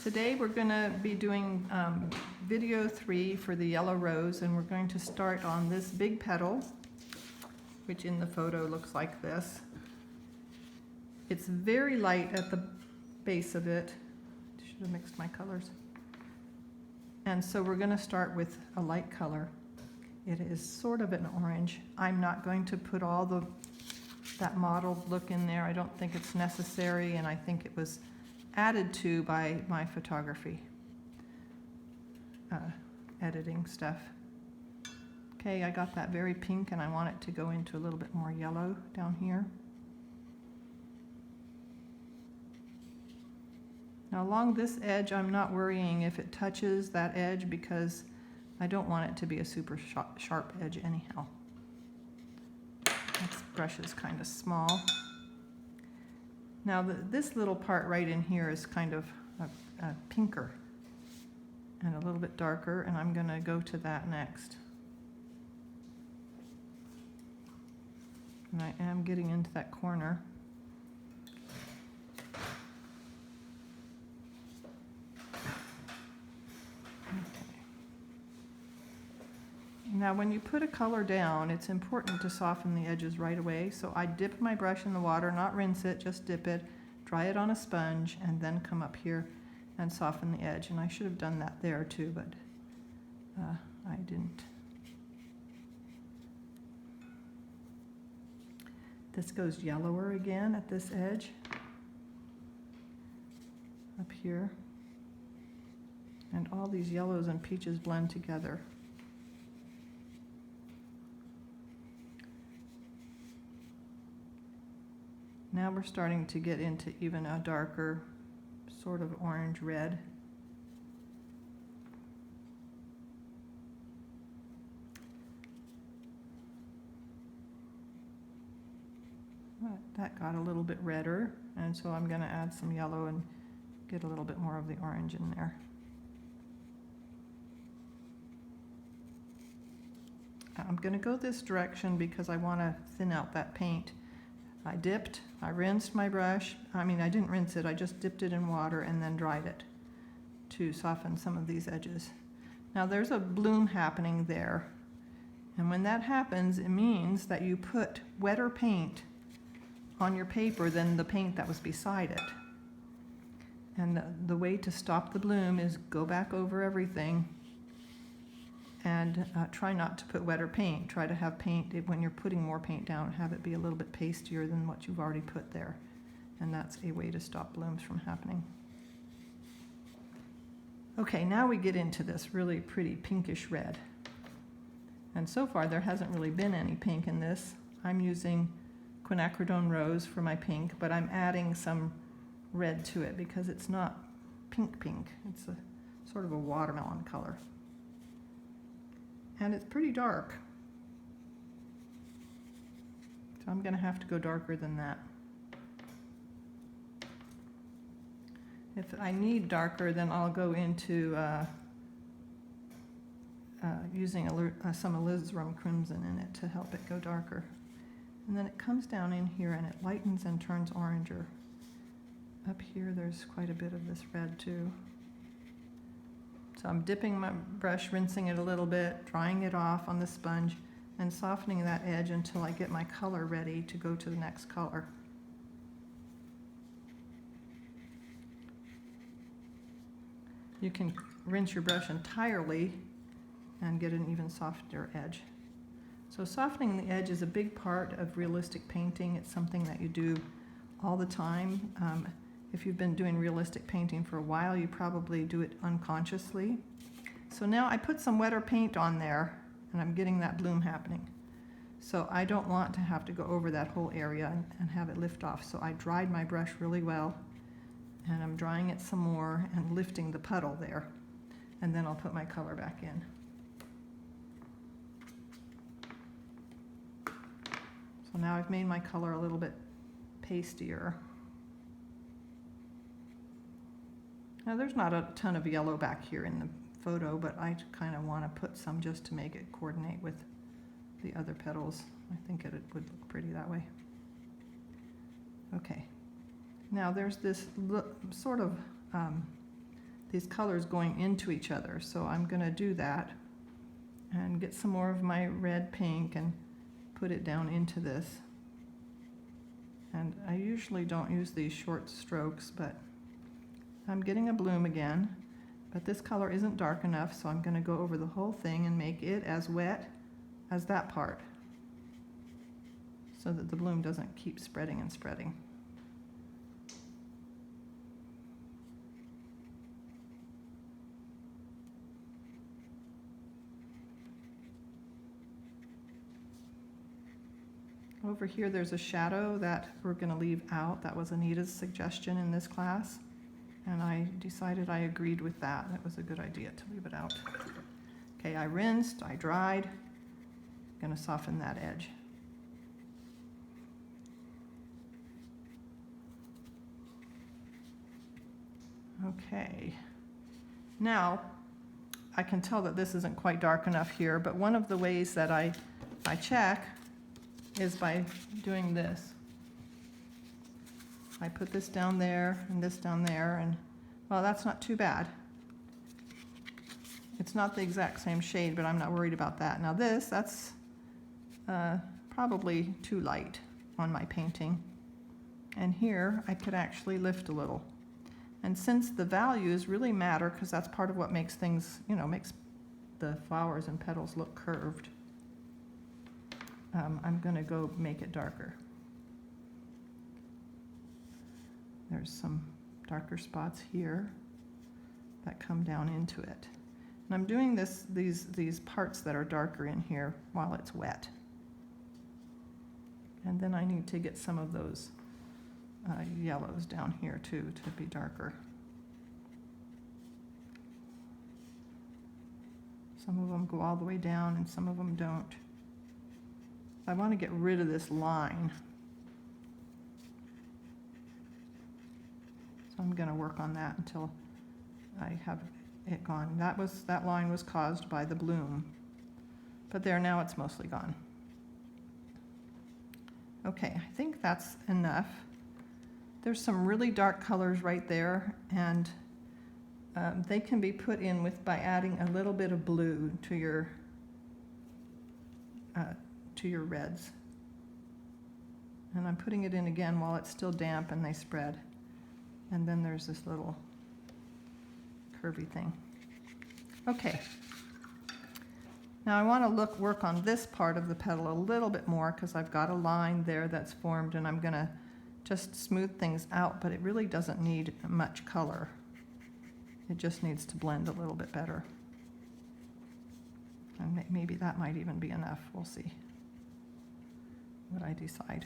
Today we're going to be doing video 3 for the yellow rose, and we're going to start on this big petal, which in the photo looks like this. It's very light at the base of it. Should have mixed my colors. And so we're going to start with a light color. It is sort of an orange. I'm not going to put all that mottled look in there. I don't think it's necessary, and I think it was added to by my photography editing stuff. Okay, I got that very pink, and I want it to go into a little bit more yellow down here. Now along this edge, I'm not worrying if it touches that edge because I don't want it to be a super sharp edge anyhow. This brush is kind of small. Now this little part right in here is kind of a pinker and a little bit darker, and I'm going to go to that next. And I am getting into that corner. Now when you put a color down, it's important to soften the edges right away. So I dip my brush in the water, not rinse it, just dip it, dry it on a sponge, and then come up here and soften the edge. And I should have done that there too, but I didn't. This goes yellower again at this edge, up here. And all these yellows and peaches blend together. Now we're starting to get into even a darker sort of orange-red. That got a little bit redder, and so I'm going to add some yellow and get a little bit more of the orange in there. I'm going to go this direction because I want to thin out that paint. I dipped, I rinsed my brush. I didn't rinse it, I just dipped it in water and then dried it to soften some of these edges. Now there's a bloom happening there. And when that happens, it means that you put wetter paint on your paper than the paint that was beside it. And the way to stop the bloom is go back over everything and try not to put wetter paint. Try to have paint, when you're putting more paint down, have it be a little bit pastier than what you've already put there. And that's a way to stop blooms from happening. Okay, now we get into this really pretty pinkish red. And so far there hasn't really been any pink in this. I'm using quinacridone rose for my pink, but I'm adding some red to it because it's not pink. It's a sort of a watermelon color. And it's pretty dark. So I'm going to have to go darker than that. If I need darker, then I'll go into using some alizarin crimson in it to help it go darker. And then it comes down in here and it lightens and turns oranger. Up here there's quite a bit of this red too. So I'm dipping my brush, rinsing it a little bit, drying it off on the sponge, and softening that edge until I get my color ready to go to the next color. You can rinse your brush entirely and get an even softer edge. So softening the edge is a big part of realistic painting. It's something that you do all the time. If you've been doing realistic painting for a while, you probably do it unconsciously. So now I put some wetter paint on there, and I'm getting that bloom happening. So I don't want to have to go over that whole area and have it lift off. So I dried my brush really well, and I'm drying it some more and lifting the puddle there. And then I'll put my color back in. So now I've made my color a little bit pastier. Now there's not a ton of yellow back here in the photo, but I kind of want to put some just to make it coordinate with the other petals. I think it would look pretty that way. Okay, Now there's this sort of these colors going into each other. So I'm going to do that and get some more of my red pink and put it down into this. And I usually don't use these short strokes, but I'm getting a bloom again. But this color isn't dark enough, so I'm going to go over the whole thing and make it as wet as that part, so that the bloom doesn't keep spreading and spreading. Over here there's a shadow that we're going to leave out. That was Anita's suggestion in this class, and I decided I agreed with that. That was a good idea to leave it out. Okay, I rinsed, I dried. I'm going to soften that edge. Okay, now I can tell that this isn't quite dark enough here, but one of the ways that I check is by doing this. I put this down there and this down there, and well, that's not too bad. It's not the exact same shade, but I'm not worried about that. Now that's probably too light on my painting. And here I could actually lift a little. And since the values really matter, because that's part of what makes things, you know, makes the flowers and petals look curved, I'm going to go make it darker. There's some darker spots here that come down into it. And I'm doing these parts that are darker in here while it's wet. And then I need to get some of those yellows down here too to be darker. Some of them go all the way down and some of them don't. I want to get rid of this line. So I'm going to work on that until I have it gone. That line was caused by the bloom. But there, now it's mostly gone. Okay, I think that's enough. There's some really dark colors right there, and they can be put in by adding a little bit of blue to your reds. And I'm putting it in again while it's still damp and they spread. And then there's this little curvy thing. Okay. Now I want to work on this part of the petal a little bit more, because I've got a line there that's formed, and I'm going to just smooth things out, but it really doesn't need much color. It just needs to blend a little bit better. And maybe that might even be enough. We'll see what I decide.